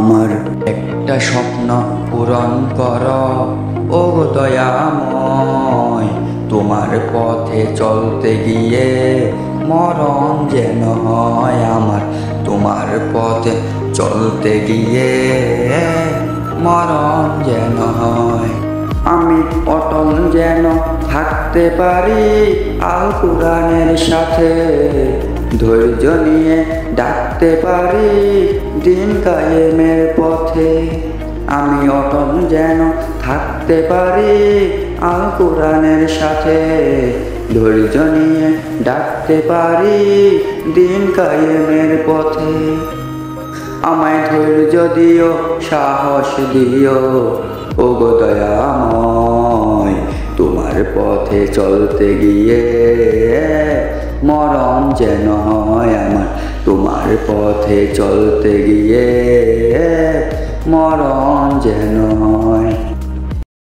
আমার একটা স্বপ্ন পূরণ কর ও গো দয়াময়। তোমার পথে চলতে গিয়ে মরণ যেন হয় আমার। তোমার পথে চলতে গিয়ে মরণ যেন হয়। আমি অটল যেন থাকতে পারি আল কুরআনের সাথে। ধৈর্য নিয়ে ডাকতে পারি দিন কায়েমের পথে। আমি অটল যেন থাকতে পারি আল কুরআনের সাথে। ধৈর্য নিয়ে ডাকতে পারি দিন কায়েমের পথে। আমায় ধৈর্য দিও, সাহস দিও ও গো দয়াময়। তোমার পথে চলতে গিয়ে মরণ যেন হয় আমার। তোমার পথে চলতে গিয়ে মরণ যেন হয়।